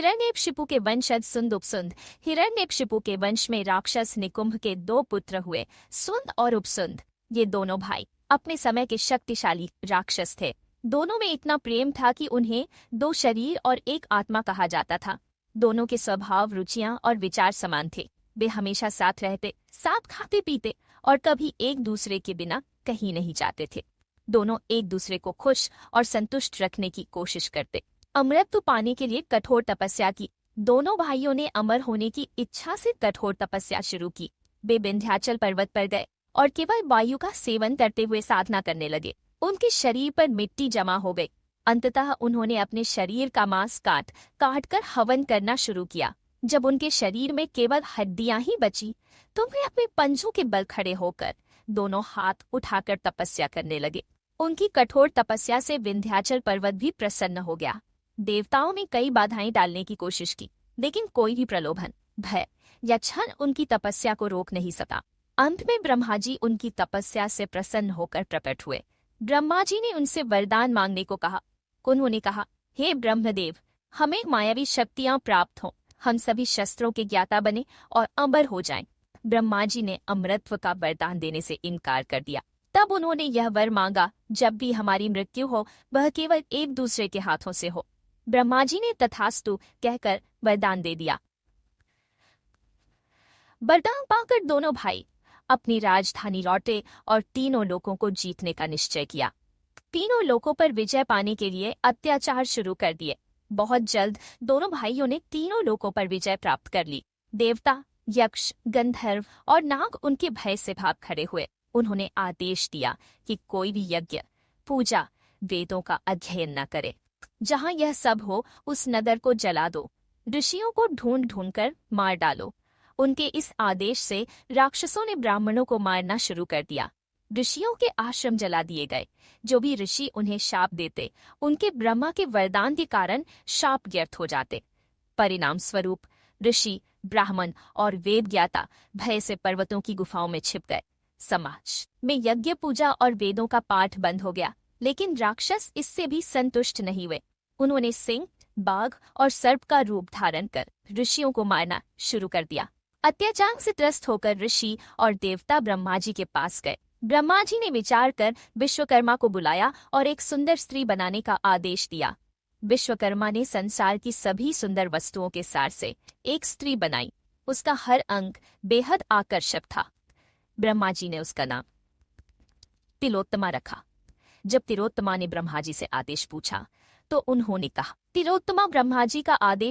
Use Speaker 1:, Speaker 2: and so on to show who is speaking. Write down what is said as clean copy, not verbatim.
Speaker 1: हिरण्यकशिपु के वंशज सुंद उपसुंद। हिरण्यकशिपु के वंश में राक्षस निकुंभ के दो पुत्र हुए, सुंद और उपसुंद। ये दोनों भाई अपने समय के शक्तिशाली राक्षस थे। दोनों में इतना प्रेम था कि उन्हें दो शरीर और एक आत्मा कहा जाता था। दोनों के स्वभाव, रुचियां और विचार समान थे। वे हमेशा साथ रहते, साथ खाते पीते और कभी एक दूसरे के बिना कहीं नहीं जाते थे। दोनों एक दूसरे को खुश और संतुष्ट रखने की कोशिश करते। अमृत पाने के लिए कठोर तपस्या की। दोनों भाइयों ने अमर होने की इच्छा से कठोर तपस्या शुरू की। वे विंध्याचल पर्वत पर गए और केवल वायु का सेवन करते हुए साधना करने लगे। उनके शरीर पर मिट्टी जमा हो गई। अंततः उन्होंने अपने शरीर का मांस काट कर हवन करना शुरू किया। जब उनके शरीर में केवल हड्डियां ही बची तो वे अपने पंजों के बल खड़े होकर दोनों हाथ उठाकर तपस्या करने लगे। उनकी कठोर तपस्या से विंध्याचल पर्वत भी प्रसन्न हो गया। देवताओं ने कई बाधाएं डालने की कोशिश की, लेकिन कोई भी प्रलोभन, भय या छल उनकी तपस्या को रोक नहीं सका। अंत में ब्रह्मा जी उनकी तपस्या से प्रसन्न होकर प्रकट हुए। ब्रह्मा जी ने उनसे वरदान मांगने को कहा। उन्होंने कहा, हे ब्रह्मदेव, हमें मायावी शक्तियां प्राप्त हों, हम सभी शस्त्रों के ज्ञाता बने और अमर हो जाएं। ब्रह्मा जी ने अमरत्व का वरदान देने से इनकार कर दिया। तब उन्होंने यह वर मांगा, जब भी हमारी मृत्यु हो वह केवल एक दूसरे के हाथों से हो। ब्रह्मा जी ने तथास्तु कहकर वरदान दे दिया। वरदान पाकर दोनों भाई अपनी राजधानी लौटे और तीनों लोकों को जीतने का निश्चय किया। तीनों लोकों पर विजय पाने के लिए अत्याचार शुरू कर दिए। बहुत जल्द दोनों भाइयों ने तीनों लोकों पर विजय प्राप्त कर ली। देवता, यक्ष, गंधर्व और नाग उनके भय से भाग खड़े हुए। उन्होंने आदेश दिया कि कोई भी यज्ञ, पूजा, वेदों का अध्ययन न करे। जहां यह सब हो उस नगर को जला दो, ऋषियों को ढूंढ ढूंढ कर मार डालो। उनके इस आदेश से राक्षसों ने ब्राह्मणों को मारना शुरू कर दिया। ऋषियों के आश्रम जला दिए गए। जो भी ऋषि उन्हें शाप देते, उनके ब्रह्मा के वरदान के कारण शाप व्यर्थ हो जाते। परिणाम स्वरूप ऋषि, ब्राह्मण और वेद ज्ञाता भय से पर्वतों की गुफाओं में छिप गए। समाज में यज्ञ, पूजा और वेदों का पाठ बंद हो गया। लेकिन राक्षस इससे भी संतुष्ट नहीं हुए। उन्होंने सिंह, बाघ और सर्प का रूप धारण कर ऋषियों को मारना शुरू कर दिया। अत्याचार से त्रस्त होकर ऋषि और देवता ब्रह्मा जी के पास गए। ब्रह्मा जी ने विचार कर विश्वकर्मा को बुलाया और एक सुंदर स्त्री बनाने का आदेश दिया। विश्वकर्मा ने संसार की सभी सुंदर वस्तुओं के सार से एक स्त्री बनाई। उसका हर अंग बेहद आकर्षक था। ब्रह्मा जी ने उसका नाम तिलोत्तमा रखा। जब तिलोत्तमा ने ब्रह्मा जी से आदेश पूछा तो उन्होंने कहा, तिलोत्तमा ब्रह्मा जी का आदेश